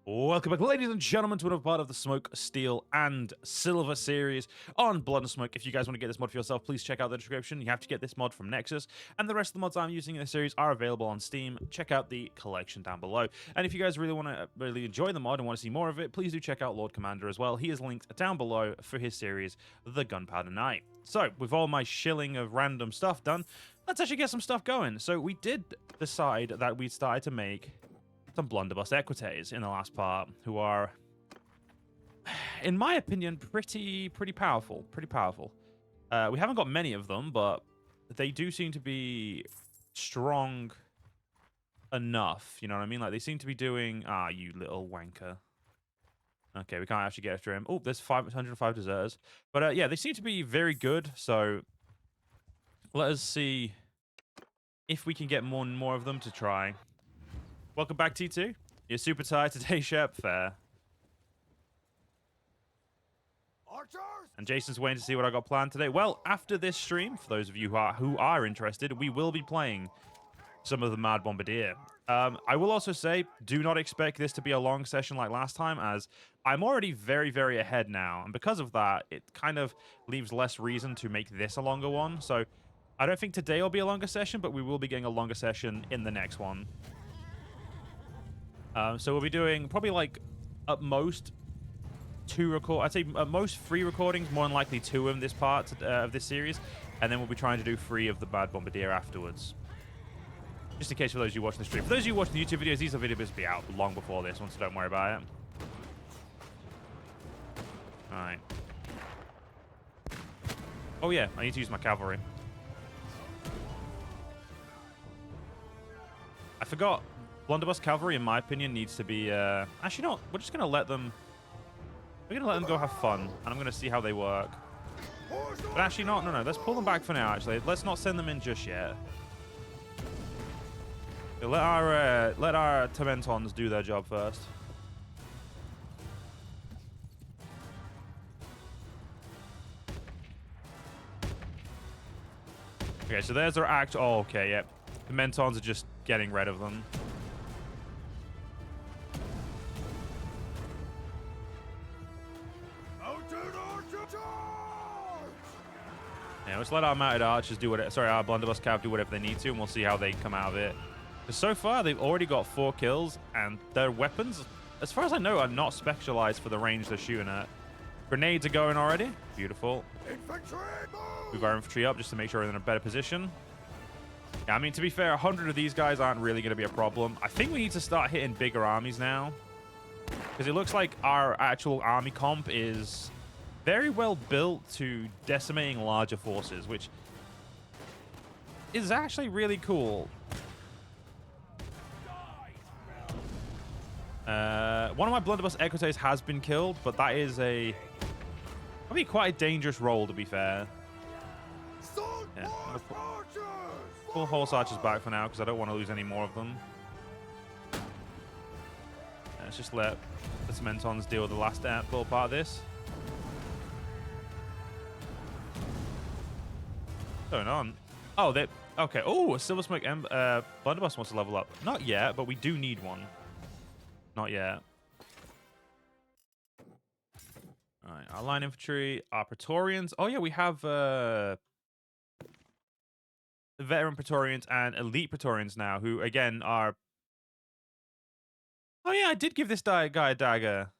Welcome back, ladies and gentlemen, to another part of the Smoke, Steel, and Silver series on Blood and Smoke. If you guys want to get this mod for yourself, please check out the description. You have to get this mod from Nexus, and the rest of the mods I'm using in this series are available on Steam. Check out the collection down below. And if you guys really want to enjoy the mod and want to see more of it, please do check out Lord Commander as well. He is linked down below for his series, The Gunpowder Knight. So, with all my shilling of random stuff done, let's actually get some stuff going. So, we did decide that we'd started to make some blunderbuss equites in the last part, who are, in my opinion, pretty powerful. We haven't got many of them, but they do seem to be strong enough. You know what I mean? Like, they seem to be doing... Ah, you little wanker. Okay, we can't actually get after him. Oh, there's 505 deserters. But, yeah, they seem to be very good, so let us see if we can get more and more of them to try. Welcome back, T2. You're super tired today, Shep. Fair. Archers! And Jason's waiting to see what I got planned today. Well, after this stream, for those of you who are interested, we will be playing some of the Mad Bombardier. I will also say, do not expect this to be a long session like last time, as I'm already very ahead now. And because of that, it kind of leaves less reason to make this a longer one. So I don't think today will be a longer session, but we will be getting a longer session in the next one. So we'll be doing probably like at most I'd say at most 3 recordings, more than likely 2 of this part of this series, and then we'll be trying to do 3 of the Bad Bombardier afterwards. Just in case for those of you watching the stream. For those of you watching the YouTube videos, these videos will be out long before this one, so don't worry about it. Alright. Oh yeah, I need to use my cavalry. I forgot. Blunderbuss cavalry, in my opinion, needs to be... Actually, no. We're just going to let them... We're going to let them go have fun, and I'm going to see how they work. But actually, no. Let's pull them back for now, actually. Let's not send them in just yet. Let our Tormentons do their job first. Okay, so there's our act... Oh, okay, yep. Tormentons are just getting rid of them. Yeah, let's let our mounted archers do whatever. Sorry, our blunderbuss cav do whatever they need to, and we'll see how they come out of it. Because so far, they've already got 4 kills, and their weapons, as far as I know, are not specialized for the range they're shooting at. Grenades are going already. Beautiful. Infantry, Move our infantry up just to make sure we're in a better position. Yeah, I mean, to be fair, 100 of these guys aren't really going to be a problem. I think we need to start hitting bigger armies now. Because it looks like our actual army comp is very well built to decimating larger forces, which is actually really cool. One of my blunderbuss equites has been killed, but that is probably quite a dangerous role, to be fair. Yeah, I'm gonna pull horse archers back for now because I don't want to lose any more of them. Let's just let the Tormentons deal with the last little part of this. What's going on? Oh, they... Okay. Oh, a Silver Smoke blunderbuss wants to level up. Not yet, but we do need one. Not yet. All right, our line infantry, our Praetorians. Oh, yeah, we have veteran Praetorians and elite Praetorians now, who, again, are... Oh, yeah, I did give this guy a dagger.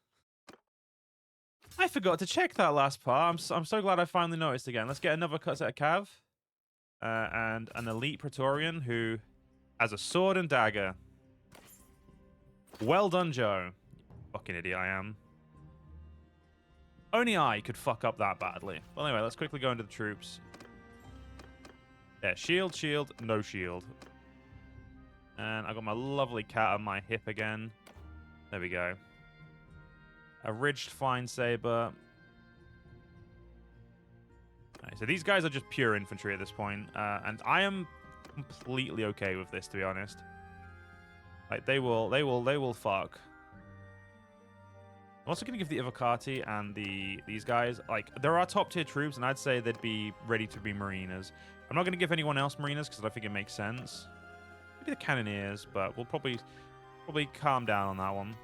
I forgot to check that last part. I'm so glad I finally noticed again. Let's get another cut set of cav. And an elite Praetorian who has a sword and dagger. Well done, Joe. Fucking idiot I am. Only I could fuck up that badly. Well, anyway, let's quickly go into the troops. Yeah, shield, no shield. And I got my lovely cat on my hip again. There we go. A ridged fine saber. Right, so these guys are just pure infantry at this point, and I am completely okay with this, to be honest. Like they will fuck. I'm also going to give the Ivocati and these guys, like, they're our top tier troops, and I'd say they'd be ready to be Marinas. I'm not going to give anyone else Marinas because I don't think it makes sense. Maybe the Cannoneers, but we'll probably calm down on that one.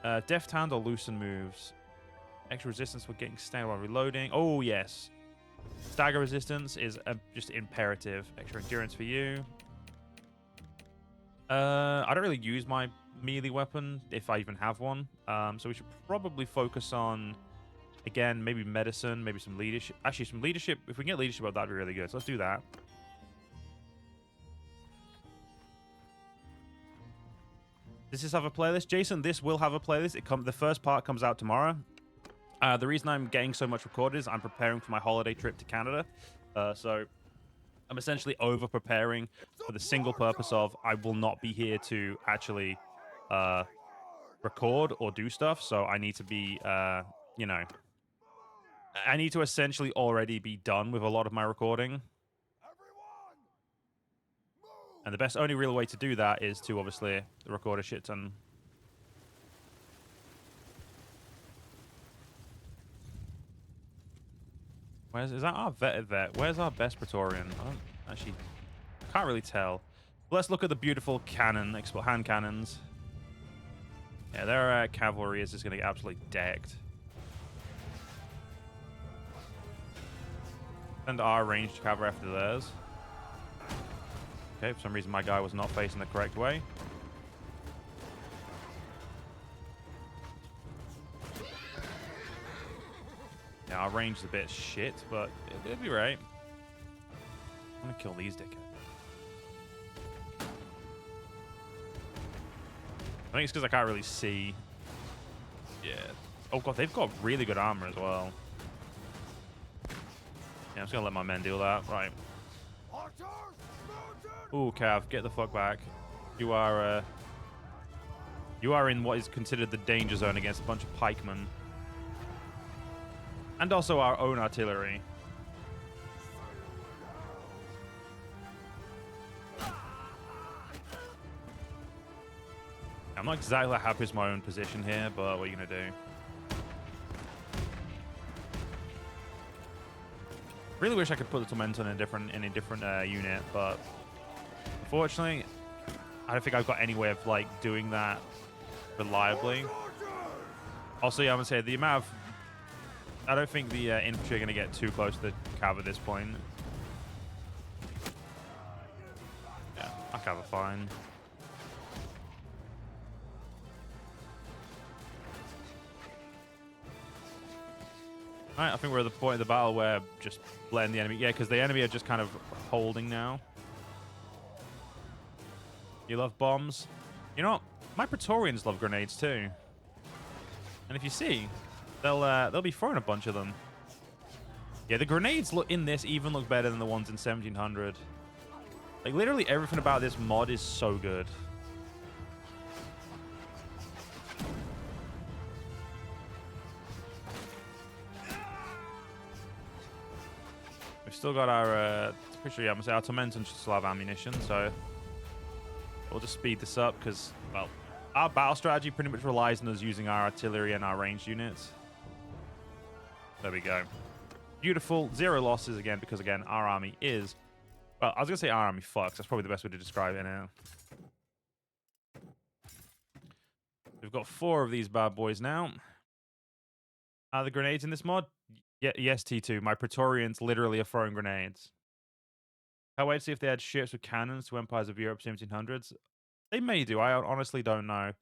Deft Hand or Loosen moves. Extra resistance for getting staggered while reloading. Oh, yes. Stagger resistance is just imperative. Extra endurance for you. I don't really use my melee weapon, if I even have one. So we should probably focus on, again, maybe medicine, maybe some leadership. Actually, some leadership. If we can get leadership up, that'd be really good. So let's do that. Does this have a playlist? Jason, this will have a playlist. The first part comes out tomorrow. The reason I'm getting so much recorded is I'm preparing for my holiday trip to Canada. So I'm essentially over-preparing for the single purpose of I will not be here to actually record or do stuff. So I need to be, you know, I need to essentially already be done with a lot of my recording. And the only real way to do that is to obviously record a shit ton. Is that our vet? Where's our best Praetorian? I don't actually, can't really tell. Let's look at the beautiful hand cannons. Yeah, their cavalry is just going to get absolutely decked. And our ranged cavalry after theirs. Okay, for some reason my guy was not facing the correct way. Yeah, our range is a bit shit, but it'll be right. I'm gonna kill these dickheads. I think it's because I can't really see. Yeah. Oh god, they've got really good armor as well. Yeah, I'm just gonna let my men deal that. Right. Ooh, Cav, get the fuck back. You are in what is considered the danger zone against a bunch of pikemen. And also our own artillery. I'm not exactly happy with my own position here, but what are you gonna do? Really wish I could put the Tormentor in a different unit, but unfortunately, I don't think I've got any way of like doing that reliably. Also, yeah, I'm gonna say the amount of I don't think the infantry are gonna get too close to the cav at this point. Yeah, our cav are fine. Alright, I think we're at the point of the battle where just letting the enemy... Yeah, because the enemy are just kind of holding now. You love bombs? You know what? My Praetorians love grenades too. And if you see, they'll be throwing a bunch of them. Yeah, the grenades in this even look better than the ones in 1700. Like, literally everything about this mod is so good. We've still got our... pretty sure, yeah, I'm going to say our Tormentors should still have ammunition, so... We'll just speed this up, because, well... Our battle strategy pretty much relies on us using our artillery and our ranged units. There we go. Beautiful. 0 losses again, because, again, our army is... Well, I was going to say our army fucks. That's probably the best way to describe it now. We've got 4 of these bad boys now. Are the grenades in this mod? Yeah, yes, T2. My Praetorians literally are throwing grenades. I'll wait to see if they had ships with cannons to Empires of Europe 1700s. They may do. I honestly don't know.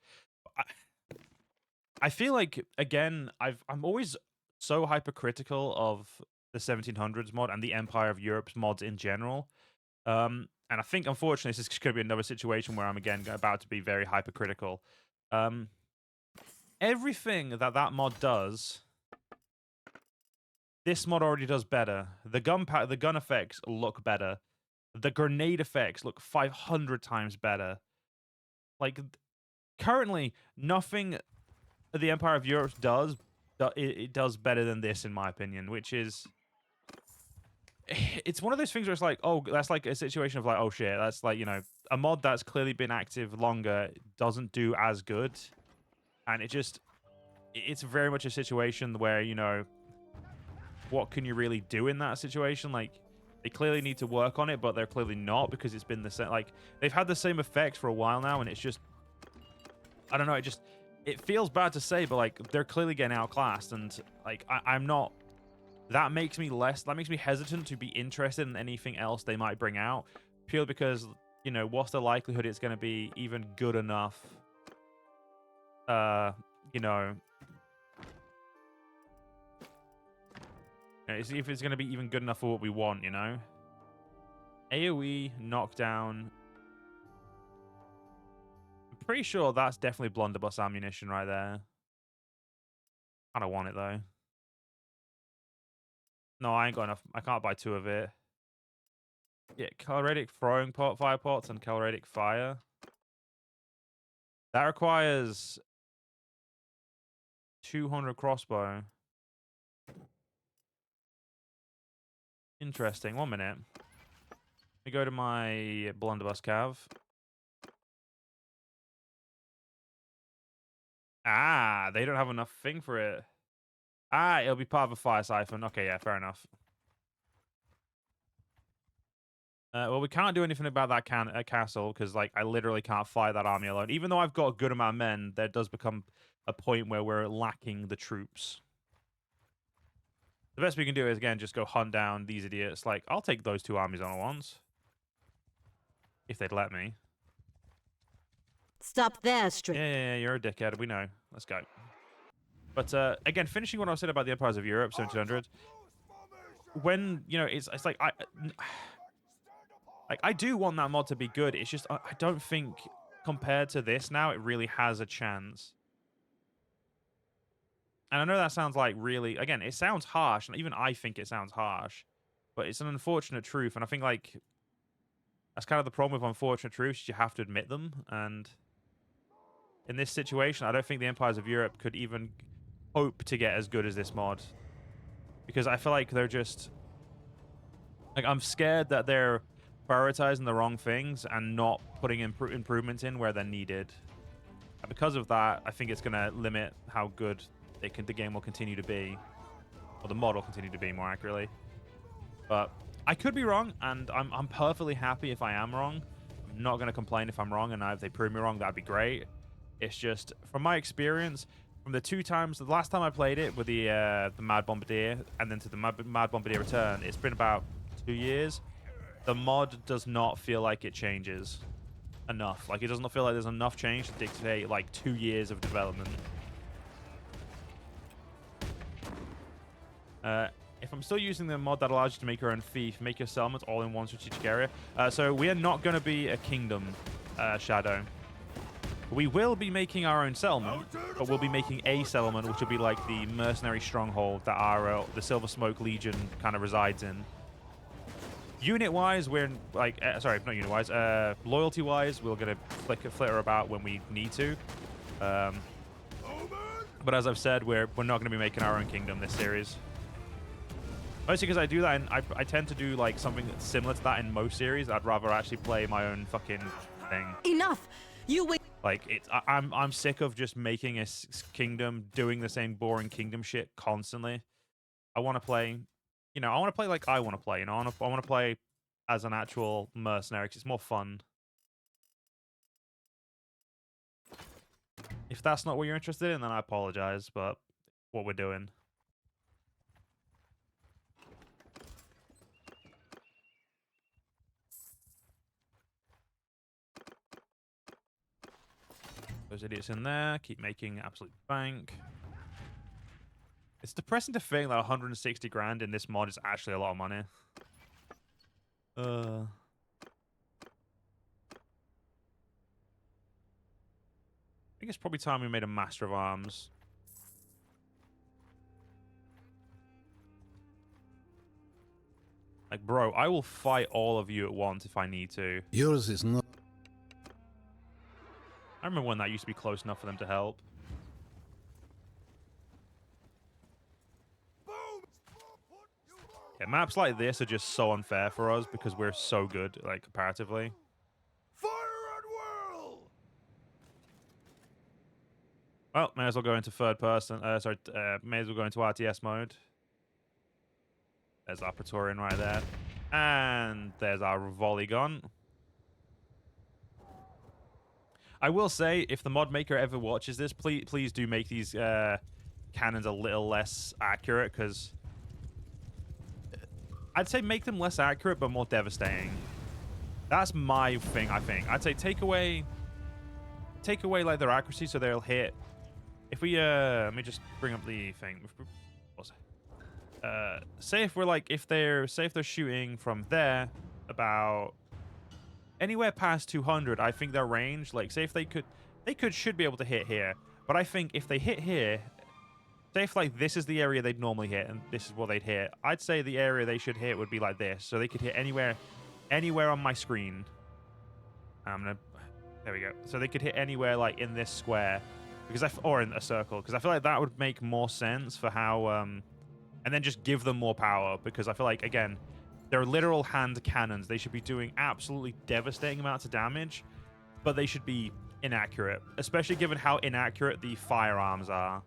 I feel like, again, I'm always so hypercritical of the 1700s mod and the Empire of Europe's mods in general. And I think, unfortunately, this is going to be another situation where I'm, again, about to be very hypercritical. Everything that mod does, this mod already does better. The gun effects look better. The grenade effects look 500 times better. Like, currently, nothing the Empire of Europe does, it does better than this, in my opinion, which is... It's one of those things where it's like, oh, that's like a situation of like, oh shit, that's like, you know, a mod that's clearly been active longer doesn't do as good. And it's very much a situation where, you know, what can you really do in that situation? Like, they clearly need to work on it, but they're clearly not, because it's been the same. Like, they've had the same effect for a while now, and it's just, I don't know, it feels bad to say, but like they're clearly getting outclassed, and like I'm not. That makes me hesitant to be interested in anything else they might bring out, purely because, you know, what's the likelihood it's going to be even good enough? You know, if it's going to be even good enough for what we want, you know. AoE knockdown. I'm pretty sure that's definitely blunderbuss ammunition right there. I don't want it though. No, I ain't got enough. I can't buy 2 of it. Yeah, caloritic throwing fire pots and caloritic fire. That requires 200 crossbow. Interesting. 1 minute. Let me go to my blunderbuss cav. Ah, they don't have enough thing for it. Ah, it'll be part of a fire siphon. Okay, yeah, fair enough. Well, we can't do anything about that castle because, like, I literally can't fight that army alone. Even though I've got a good amount of men, there does become a point where we're lacking the troops. The best we can do is, again, just go hunt down these idiots. Like, I'll take those 2 armies on at once. If they'd let me. Stop there, straight. Yeah, you're a dickhead. We know. Let's go. But, again, finishing what I said about the Empires of Europe, 1700. When, you know, it's like, I do want that mod to be good. It's just, I don't think, compared to this now, it really has a chance. And I know that sounds like really, again, it sounds harsh, and even I think it sounds harsh, but it's an unfortunate truth, and I think, like, that's kind of the problem with unfortunate truths. You have to admit them, and in this situation, I don't think the Empires of Europe could even hope to get as good as this mod, because I feel like they're just, like, I'm scared that they're prioritizing the wrong things and not putting improvements in where they're needed. And because of that, I think it's going to limit how good the game will continue to be, or the mod will continue to be, more accurately. But I could be wrong, and I'm perfectly happy if I am wrong. I'm not going to complain if I'm wrong, and if they prove me wrong, that'd be great. It's just, from my experience, from the 2 times, the last time I played it with the Mad Bombardier, and then to the Mad Bombardier Return, it's been about 2 years. The mod does not feel like it changes enough. Like, it doesn't feel like there's enough change to dictate, like, 2 years of development. If I'm still using the mod that allows you to make your own fief, make your settlements all in one strategic area. So we are not going to be a kingdom, Shadow. We will be making our own settlement, but we'll be making a settlement, which will be like the mercenary stronghold that our the Silver Smoke Legion kind of resides in. Unit-wise, we're like, sorry, not unit-wise. Loyalty-wise, we're going to flitter about when we need to. But as I've said, we're not going to be making our own kingdom this series. Mostly because I do that, and I tend to do like something that's similar to that in most series. I'd rather actually play my own fucking thing. Enough! You wait. Like, I'm sick of just making a kingdom, doing the same boring kingdom shit constantly. I want to play, you know, I want to play like I want to play. You know, I want to play as an actual mercenary because it's more fun. If that's not what you're interested in, then I apologize, but what we're doing. Those idiots in there keep making absolute bank. It's depressing to think that 160 grand in this mod is actually a lot of money. I think it's probably time we made a Master of Arms. Like, bro, I will fight all of you at once if I need to. Yours is not. I remember when that used to be close enough for them to help. Yeah, maps like this are just so unfair for us because we're so good, like, comparatively. Fire at will! Well, may as well go into third person. May as well go into RTS mode. There's our Praetorian right there. And there's our volley gun. I will say, if the mod maker ever watches this, please do make these cannons a little less accurate, because I'd say make them less accurate but more devastating. That's my thing, I think. I'd say take away like their accuracy so they'll hit. If we let me just bring up the thing. Say if we're like if they're shooting from there about anywhere past 200, I think their range, like say if they should be able to hit here. But I think if they hit here, say if like this is the area they'd normally hit and this is what they'd hit, I'd say the area they should hit would be like this. So they could hit anywhere on my screen. There we go. So they could hit anywhere like in this square, or in a circle, because I feel like that would make more sense for how and then just give them more power, because I feel like, again, they're literal hand cannons. They should be doing absolutely devastating amounts of damage, but they should be inaccurate, especially given how inaccurate the firearms are.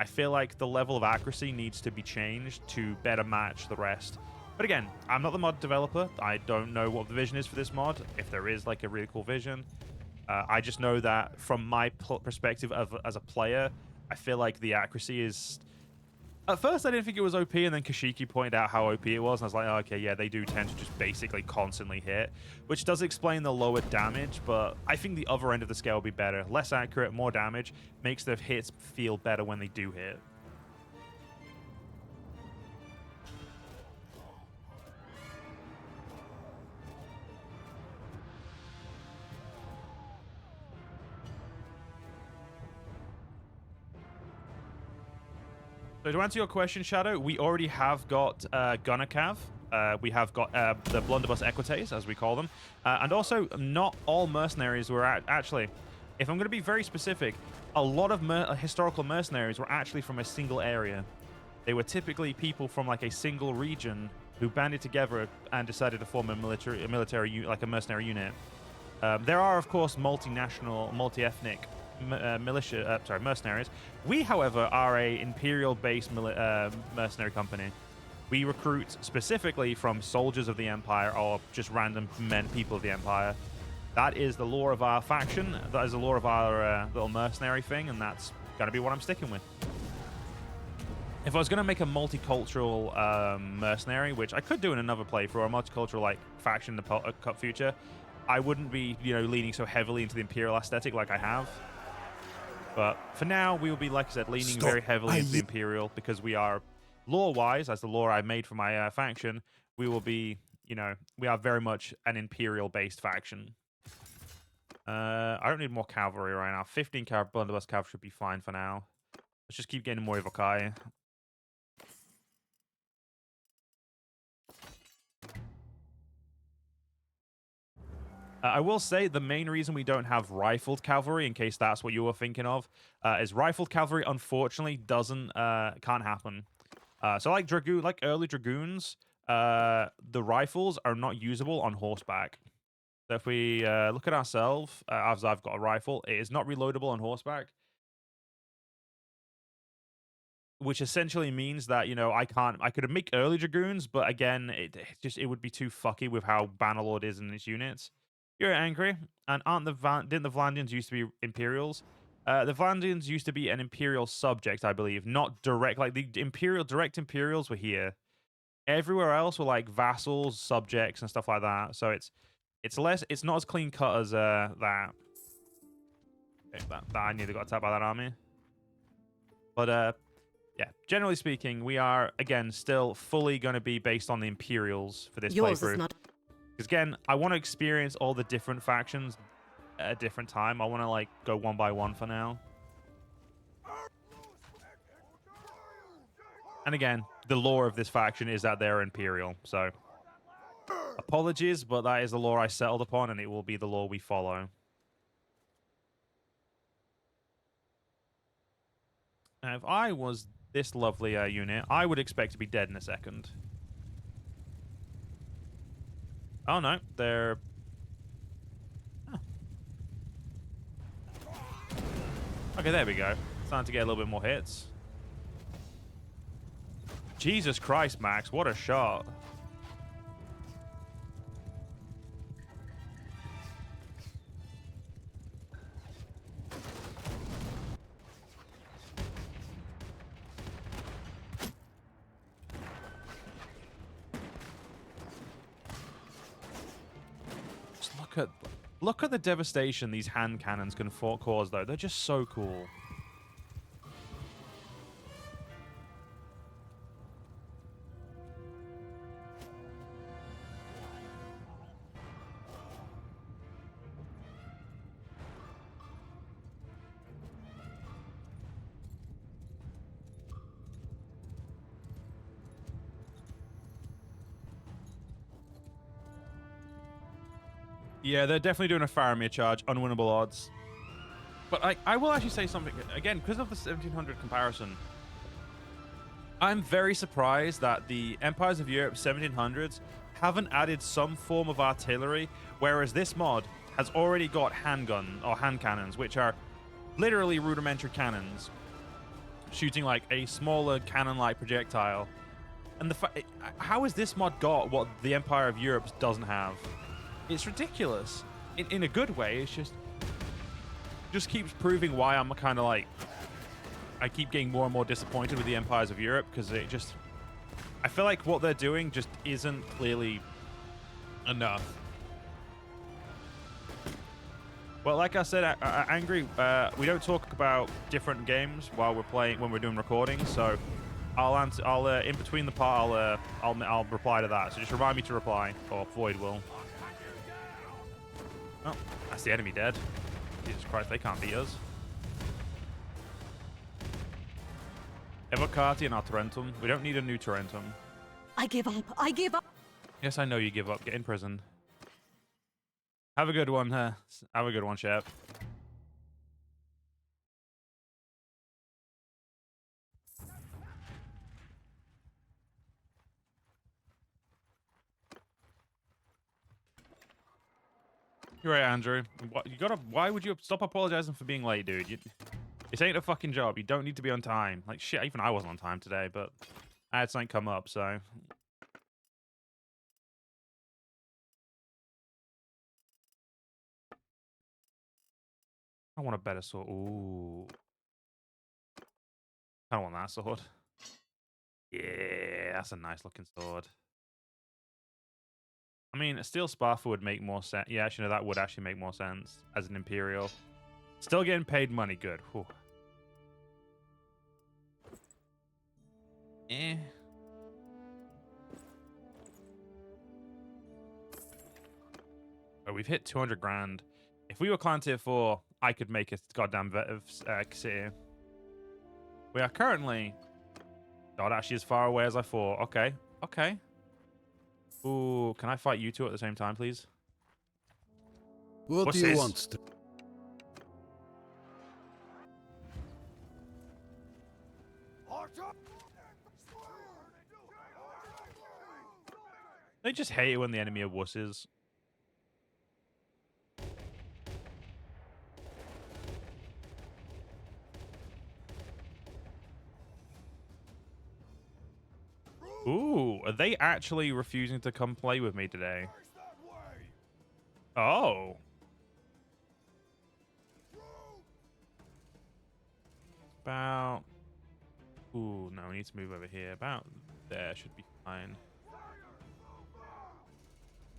I feel like the level of accuracy needs to be changed to better match the rest. But again, I'm not the mod developer. I don't know what the vision is for this mod, if there is like a really cool vision. I just know that from my perspective as a player, I feel like the accuracy is... At first, I didn't think it was OP, and then Kashiki pointed out how OP it was, and I was like, oh, okay, yeah, they do tend to just basically constantly hit, which does explain the lower damage, but I think the other end of the scale will be better. Less accurate, more damage, makes the hits feel better when they do hit. So to answer your question, Shadow, we already have got Gunner Cav. We have got the Blunderbuss Equites, as we call them. And also, not all mercenaries were actually, if I'm going to be very specific, a lot of historical mercenaries were actually from a single area. They were typically people from like a single region who banded together and decided to form a mercenary unit. There are, of course, multinational, multi-ethnic mercenaries. We, however, are a imperial-based mercenary company. We recruit specifically from soldiers of the Empire or just random people of the Empire. That is the lore of our faction. That is the lore of our little mercenary thing, and that's going to be what I'm sticking with. If I was going to make a multicultural mercenary, which I could do in another playthrough, or a multicultural like faction in the future, I wouldn't be, leaning so heavily into the Imperial aesthetic like I have. But for now, we will be, like I said, leaning very heavily into the Imperial, because we are, lore-wise, as the lore I made for my faction, we will be, we are very much an Imperial-based faction. I don't need more cavalry right now. 15 blunderbuss cav should be fine for now. Let's just keep getting more Evokai. I will say the main reason we don't have rifled cavalry, in case that's what you were thinking of, is rifled cavalry unfortunately can't happen. So like early dragoons, the rifles are not usable on horseback. So if we look at ourselves, as I've got a rifle, it is not reloadable on horseback, which essentially means that I could make early dragoons, but again, it would be too fucky with how Bannerlord is in its units. You're angry, and didn't the Vlandians used to be Imperials? The Vlandians used to be an Imperial subject, I believe, not direct. Like the direct Imperials were here. Everywhere else were like vassals, subjects, and stuff like that. So it's not as clean cut as that. Okay, that I nearly got attacked by that army. But yeah, generally speaking, we are again still fully going to be based on the Imperials for this playthrough. Because again, I want to experience all the different factions at a different time. I want to like go one by one for now. And again, the lore of this faction is that they're Imperial. So apologies, but that is the lore I settled upon, and it will be the lore we follow. Now, if I was this lovely unit, I would expect to be dead in a second. Oh no, they're... Huh. Okay, there we go. Starting to get a little bit more hits. Jesus Christ, Max, what a shot. Look at the devastation these hand cannons can cause, though. They're just so cool. Yeah, they're definitely doing a Faramir charge. Unwinnable odds. But I will actually say something. Again, because of the 1700 comparison, I'm very surprised that the Empires of Europe 1700s haven't added some form of artillery, whereas this mod has already got handgun or hand cannons, which are literally rudimentary cannons, shooting like a smaller cannon-like projectile. And how has this mod got what the Empire of Europe doesn't have? It's ridiculous. In a good way. It's just keeps proving why I'm kind of like, I keep getting more and more disappointed with the Empires of Europe, because I feel like what they're doing just isn't clearly enough. Well, like I said, Angry, we don't talk about different games while when we're doing recordings, so I'll in between the part, I'll reply to that. So just remind me to reply, or Void will. Oh, that's the enemy dead. Jesus Christ, they can't beat us. Evocati and our Tarentum. We don't need a new Tarentum. I give up. I give up. Yes, I know you give up. Get in prison. Have a good one. Have a good one, Chef. You're right, Andrew. Why would you stop apologizing for being late, dude? This ain't a fucking job. You don't need to be on time. Like, shit, even I wasn't on time today, but I had something come up, so. I want a better sword. Ooh. I don't want that sword. Yeah, that's a nice looking sword. I mean, a steel Sparfa would make more sense. Yeah, actually, no, that would actually make more sense as an Imperial. Still getting paid money. Good. Whew. Eh. Oh, we've hit 200 grand. If we were clan tier 4, I could make a goddamn vet of city. We are currently not actually as far away as I thought. Okay. Okay. Ooh, can I fight you two at the same time, please? What What's do you this? want? They just hate it when the enemy are wusses. Ooh, are they actually refusing to come play with me today? Oh. About... Ooh, no, we need to move over here. About there should be fine.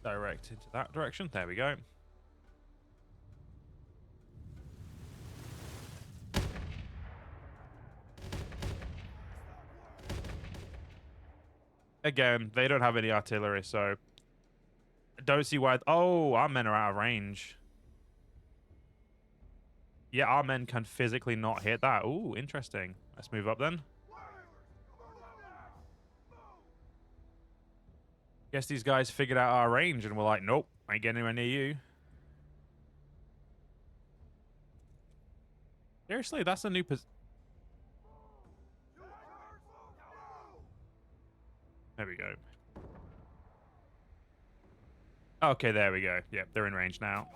Direct into that direction. There we go. Again, they don't have any artillery, so I don't see why. Oh, our men are out of range. Yeah, our men can physically not hit that. Ooh, interesting. Let's move up then. Guess these guys figured out our range and were like, nope, I ain't getting anywhere near you. Seriously, that's a new position. There we go. Okay, there we go. Yep, they're in range now.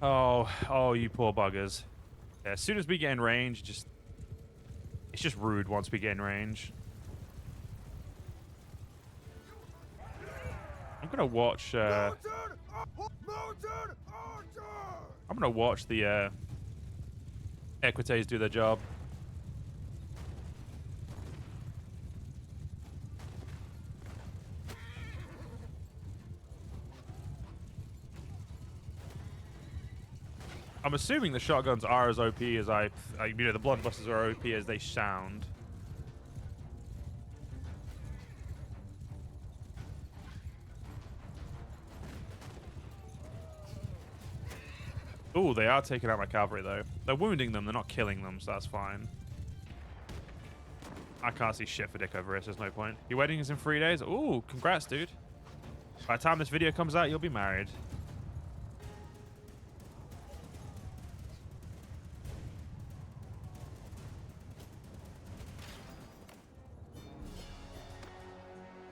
Oh, you poor buggers. Yeah, as soon as we get in range, it's just rude once we get in range. I'm gonna watch. I'm gonna watch the Equites do their job. I'm assuming the shotguns are as OP as the blunderbusses are OP as they sound. Ooh, they are taking out my cavalry, though. They're wounding them. They're not killing them, so that's fine. I can't see shit for Dick over here, so there's no point. Your wedding is in 3 days? Ooh, congrats, dude. By the time this video comes out, you'll be married.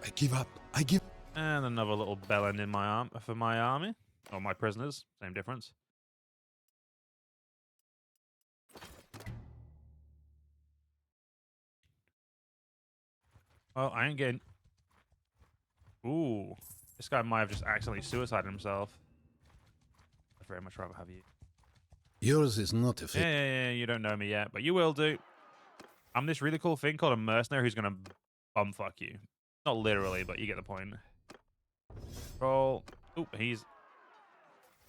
I give up. I give. And another little bellend in my arm for my army. Or my prisoners. Same difference. Well, I ain't getting... Ooh. This guy might have just accidentally suicided himself. I'd very much rather have you. Yours is not a fit. Yeah, you don't know me yet, but you will do. I'm this really cool thing called a mercenary who's going to bumfuck you. Not literally, but you get the point. Roll. Oop, he's...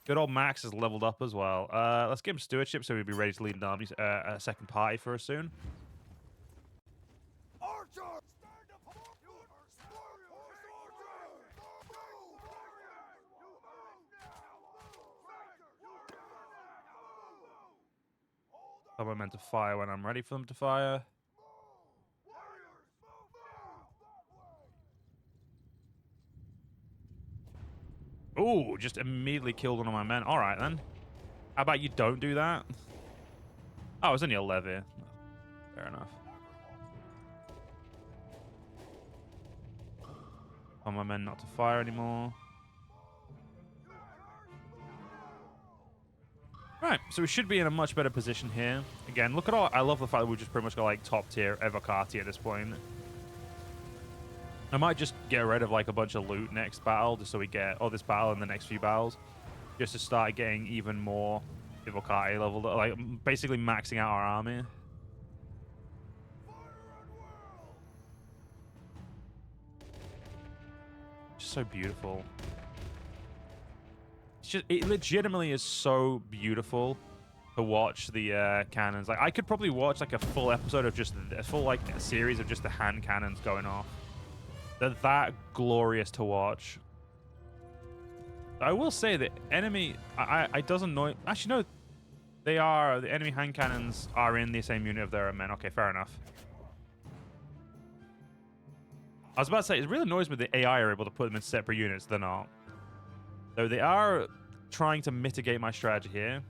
Good old Max is leveled up as well. Let's give him stewardship so he'll be ready to lead an army, a second party for us soon. I'm meant to fire when I'm ready for them to fire. Ooh, just immediately killed one of my men. All right, then. How about you don't do that? Oh, it's only a levy. Fair enough. Tell my men not to fire anymore. Right, so we should be in a much better position here. Again, look at all... I love the fact that we've just pretty much got, like, top-tier Evocati at this point. I might just get rid of, like, a bunch of loot next battle, just so we get... Or this battle and the next few battles. Just to start getting even more Evocati leveled up. Like, basically maxing out our army. Just so beautiful. It legitimately is so beautiful to watch the cannons. Like, I could probably watch like a full episode of just a full like a series of just the hand cannons going off. They're that glorious to watch. I will say the enemy, I doesn't know. Actually, no, they are. The enemy hand cannons are in the same unit of their men. Okay, fair enough. I was about to say, it really annoys me that the AI are able to put them in separate units. They're not. Though they are trying to mitigate my strategy here.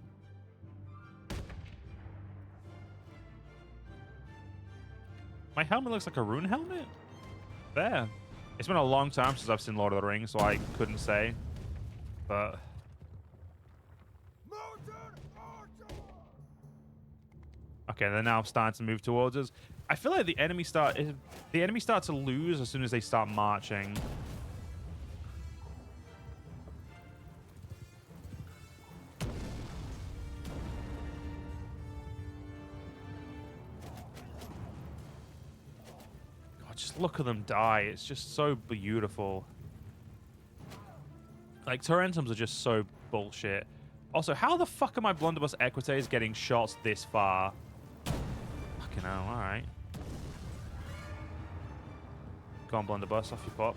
My helmet looks like a rune helmet? There. It's been a long time since I've seen Lord of the Rings, so I couldn't say. But... Okay, they're now starting to move towards us. I feel like the enemy start to lose as soon as they start marching. Just look at them die. It's just so beautiful. Like, Torrentums are just so bullshit. Also, how the fuck are my blunderbuss equites getting shots this far? Fucking hell, alright. Go on, blunderbuss, off you pop.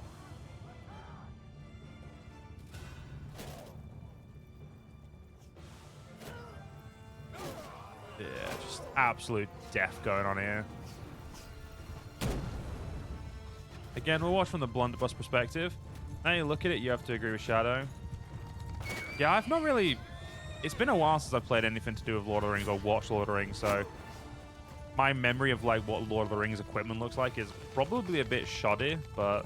Yeah, just absolute death going on here. Again, we'll watch from the blunderbuss perspective. Now you look at it, you have to agree with Shadow. Yeah, I've not really... It's been a while since I've played anything to do with Lord of the Rings or watched Lord of the Rings, so... My memory of, like, what Lord of the Rings equipment looks like is probably a bit shoddy, but...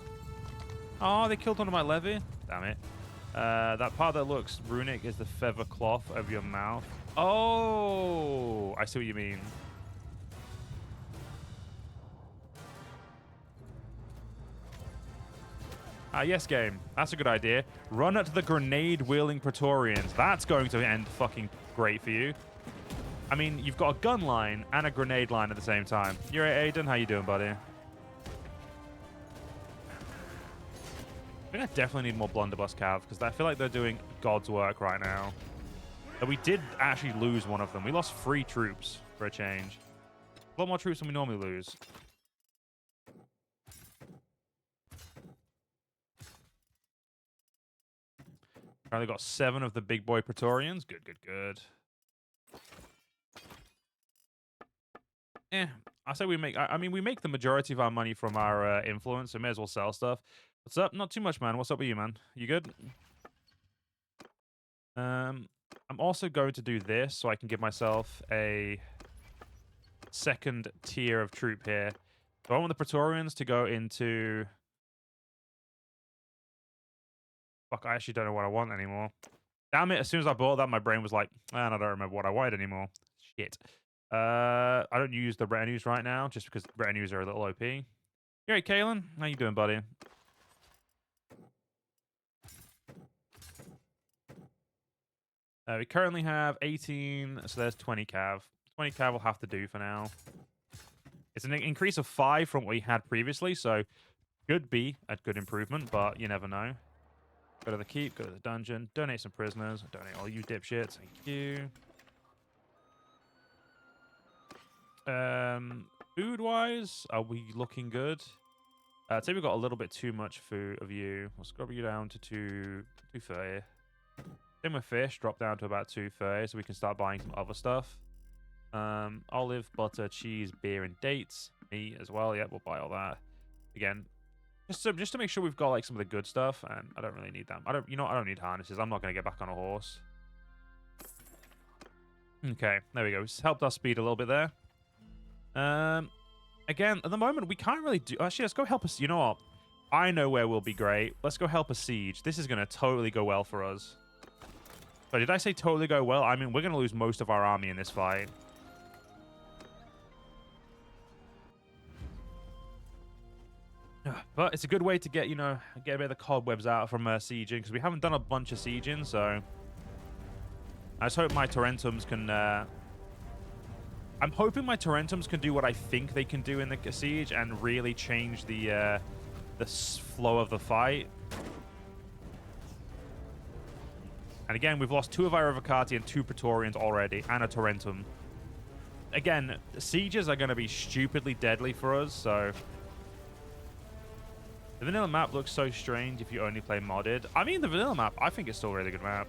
Oh, they killed one of my levy? Damn it. That part that looks runic is the feather cloth over your mouth. Oh! I see what you mean. Yes, game. That's a good idea. Run at the grenade-wielding Praetorians. That's going to end fucking great for you. I mean, you've got a gun line and a grenade line at the same time. You're right, Aiden. How you doing, buddy? I think I definitely need more blunderbuss cav, because I feel like they're doing God's work right now. But we did actually lose one of them. We lost 3 troops for a change. A lot more troops than we normally lose. Currently got 7 of the big boy Praetorians. Good, good, good. I say we make... I mean, we make the majority of our money from our influence, so may as well sell stuff. What's up? Not too much, man. What's up with you, man? You good? I'm also going to do this so I can give myself a second tier of troop here. So I want the Praetorians to go into... Fuck, I actually don't know what I want anymore. Damn it, as soon as I bought that, my brain was like, man, I don't remember what I wanted anymore. Shit. I don't use the retinues right now, just because retinues are a little OP. You alright, Kalen? How you doing, buddy? We currently have 18, so there's 20 cav. 20 cav will have to do for now. It's an increase of 5 from what we had previously, so could be a good improvement, but you never know. Go to the keep, go to the dungeon, donate some prisoners, donate all you dipshits, thank you. Food-wise, are we looking good? I'd say we've got a little bit too much food of you. We'll scrub you down to 230. Same with fish, drop down to about 230 so we can start buying some other stuff. Olive, butter, cheese, beer, and dates. Meat as well, yeah, we'll buy all that. Again, just to make sure we've got like some of the good stuff, and I don't really need them. I don't need harnesses. I'm not going to get back on a horse. Okay, there we go. It's helped us speed a little bit there. Again, at the moment, we can't really do... Actually, let's go help us... You know what? I know where we'll be great. Let's go help a siege. This is going to totally go well for us. But did I say totally go well? I mean, we're going to lose most of our army in this fight. But it's a good way to get, you know, get a bit of the cobwebs out from sieging, because we haven't done a bunch of sieging, so... I just hope my Torrentums can... I'm hoping my Torrentums can do what I think they can do in the siege and really change the flow of the fight. And again, we've lost 2 of our Evocati and 2 Praetorians already, and a Torrentum. Again, sieges are going to be stupidly deadly for us, so... The vanilla map looks so strange if you only play modded. I mean, the vanilla map, I think it's still a really good map.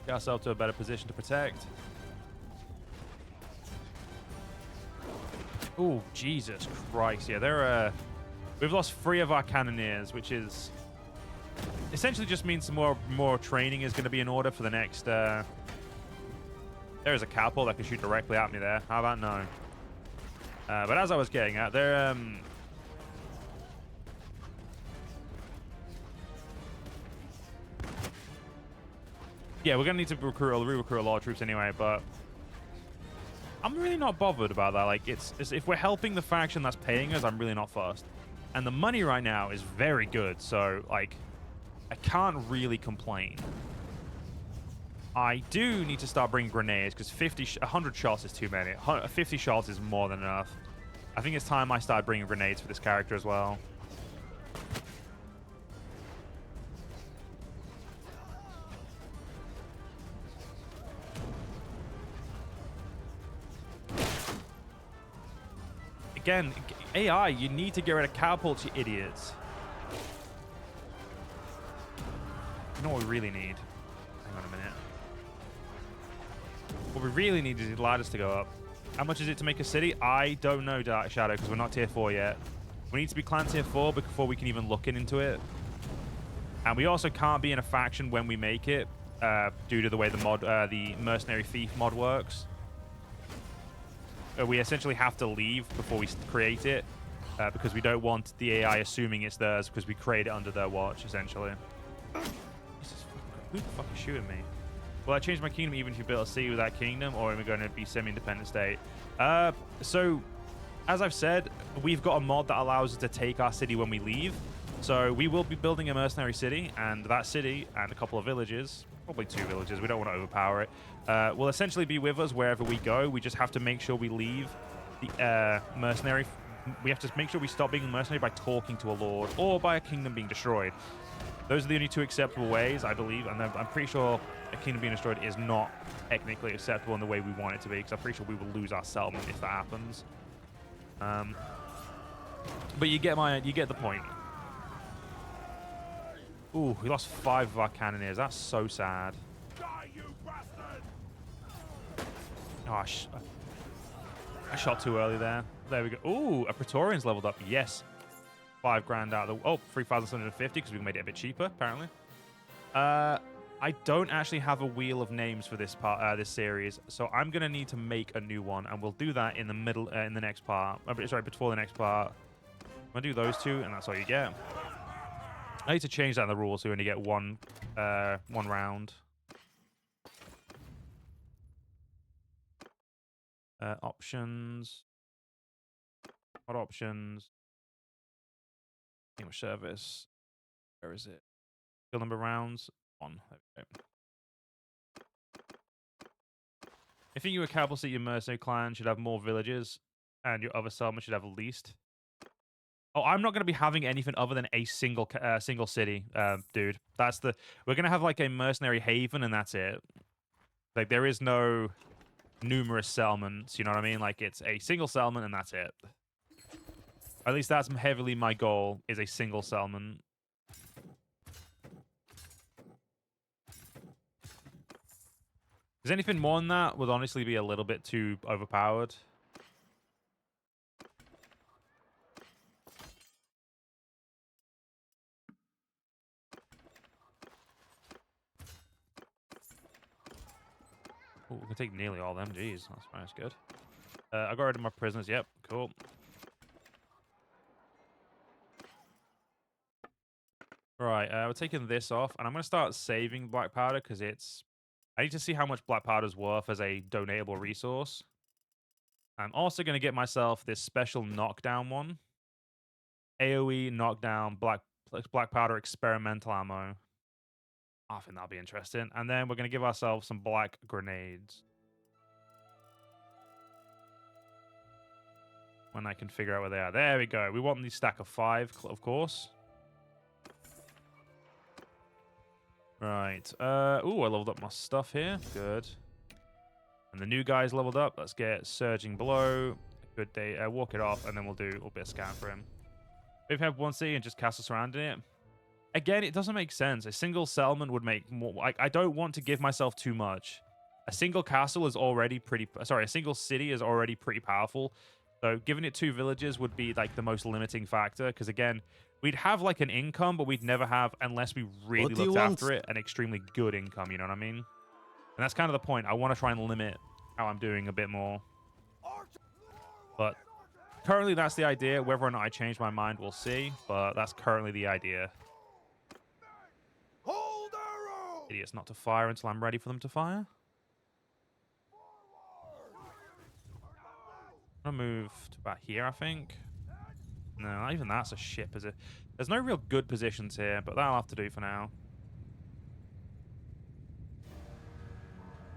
Get ourselves to a better position to protect. Oh, Jesus Christ. Yeah, they're... We've lost 3 of our cannoneers, which is... Essentially just means some more training is going to be in order for the next... There's a catapult that can shoot directly at me there. How about no? But as I was getting at, they're... Yeah, we're going to need to re-recruit a lot of troops anyway, but... I'm really not bothered about that. Like, it's if we're helping the faction that's paying us, I'm really not fussed. And the money right now is very good, so, like, I can't really complain. I do need to start bringing grenades, because 100 shots is too many. 50 shots is more than enough. I think it's time I start bringing grenades for this character as well. Again, AI, you need to get rid of catapults, you idiots. You know what we really need? Hang on a minute. What we really need is the ladders to go up. How much is it to make a city? I don't know, Dark Shadow, because we're not tier 4 yet. We need to be clan tier 4 before we can even look into it. And we also can't be in a faction when we make it, due to the way the Mercenary Thief mod works. We essentially have to leave before we create it, because we don't want the AI assuming it's theirs, because we create it under their watch, essentially. Who the fuck is shooting me? Will I change my kingdom even if you build a city with that kingdom, or am I going to be semi-independent state? So, as I've said, we've got a mod that allows us to take our city when we leave. So we will be building a mercenary city, and that city and a couple of villages, probably 2 villages, we don't want to overpower it, will essentially be with us wherever we go. We just have to make sure we leave the mercenary we have to make sure we stop being a mercenary by talking to a lord or by a kingdom being destroyed. Those are the only two acceptable ways, I believe, and I'm pretty sure a kingdom being destroyed is not technically acceptable in the way we want it to be, because I'm pretty sure we will lose our settlement if that happens. But you get the point. Ooh, we lost 5 of our cannoneers. That's so sad. Oh, I shot too early there. There we go. Ooh, a Praetorian's leveled up. Yes. 5 grand out of the... Oh, 3,750 because we made it a bit cheaper, apparently. I don't actually have a wheel of names for this part, this series, so I'm going to need to make a new one, and we'll do that in the middle, in the next part. Sorry, before the next part. I'm going to do those 2, and that's all you get. I need to change that in the rules so we only get one round. Options. What options? English service. Where is it? Skill number rounds. 1. There we go. I think your capital city, your mercenary clan should have more villages, and your other settlement should have the least. Oh, I'm not going to be having anything other than a single city, dude. We're going to have like a mercenary haven, and that's it. Like, there is no numerous settlements, you know what I mean? Like, it's a single settlement, and that's it. At least that's heavily my goal, is a single settlement. Because anything more than that would honestly be a little bit too overpowered. Oh, we can take nearly all of them. Jeez, that's good. I got rid of my prisoners. Yep, cool. Right, we're taking this off, and I'm going to start saving black powder because I need to see how much black powder is worth as a donatable resource. I'm also going to get myself this special knockdown one. AoE knockdown black powder experimental ammo. I think that'll be interesting. And then we're going to give ourselves some black grenades. When I can figure out where they are. There we go. We want the stack of 5, of course. Right. Ooh, I leveled up my stuff here. Good. And the new guy's leveled up. Let's get Surging Blow. Good day. Walk it off, and then we'll do a little bit of scan for him. If we have one city and just castle surrounding it. Again, it doesn't make sense. A single settlement would make more... I don't want to give myself too much. A single castle is already pretty... Sorry, a single city is already pretty powerful. So giving it 2 villages would be like the most limiting factor. Because again, we'd have like an income, but we'd never have, unless we really looked after it, an extremely good income. You know what I mean? And that's kind of the point. I want to try and limit how I'm doing a bit more. But currently that's the idea. Whether or not I change my mind, we'll see. But that's currently the idea. Idiots not to fire until I'm ready for them to fire. I'm gonna move to about here, I think. No, not even that's a ship, is it? There's no real good positions here, but that'll have to do for now.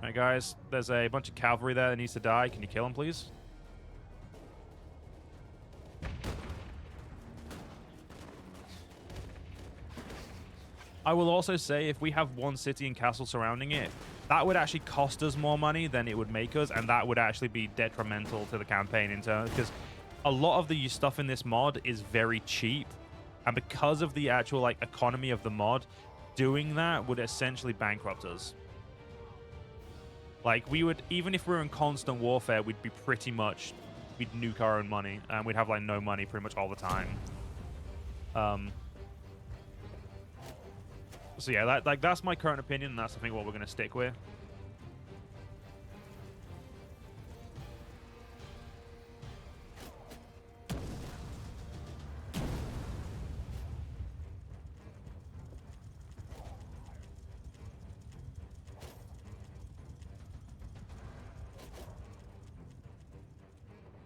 Alright, guys. There's a bunch of cavalry there that needs to die. Can you kill them, please? I will also say, if we have one city and castle surrounding it, that would actually cost us more money than it would make us, and that would actually be detrimental to the campaign in terms, because a lot of the stuff in this mod is very cheap, and because of the actual like economy of the mod, doing that would essentially bankrupt us. Like, we would, even if we were in constant warfare, we'd be pretty much, we'd nuke our own money, and we'd have like no money pretty much all the time. So yeah, that's my current opinion, and that's I think what we're going to stick with.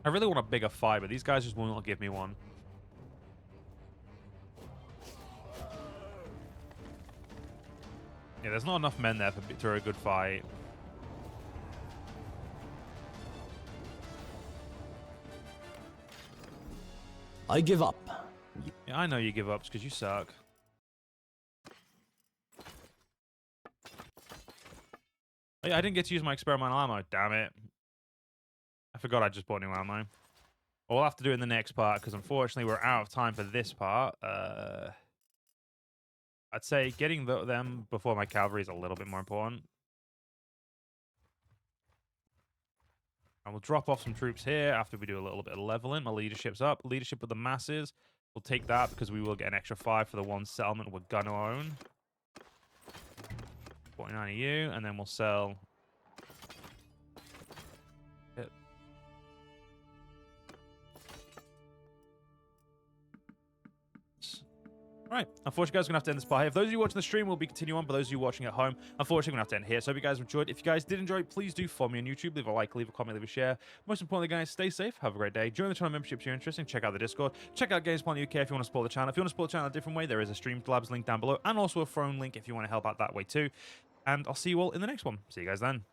I really want a bigger fight, but these guys just will not give me one. Yeah, there's not enough men there for a good fight. I give up. Yeah, I know you give up because you suck. Oh, yeah, I didn't get to use my experimental ammo. Damn it. I forgot I just bought new ammo. We'll have to do it in the next part because unfortunately we're out of time for this part. I'd say getting them before my cavalry is a little bit more important. And we'll drop off some troops here after we do a little bit of leveling. My leadership's up. Leadership of the masses. We'll take that because we will get an extra 5 for the one settlement we're going to own. 49 of you, and then we'll sell... Right, unfortunately, guys, we're going to have to end this part here. For those of you watching the stream, we'll be continuing on. But those of you watching at home, unfortunately, we're going to have to end here. So I hope you guys enjoyed. If you guys did enjoy, please do follow me on YouTube. Leave a like, leave a comment, leave a share. Most importantly, guys, stay safe. Have a great day. Join the channel membership if you're interested. Check out the Discord. Check out GamesPlan UK if you want to support the channel. If you want to support the channel a different way, there is a Streamlabs link down below. And also a phone link if you want to help out that way too. And I'll see you all in the next one. See you guys then.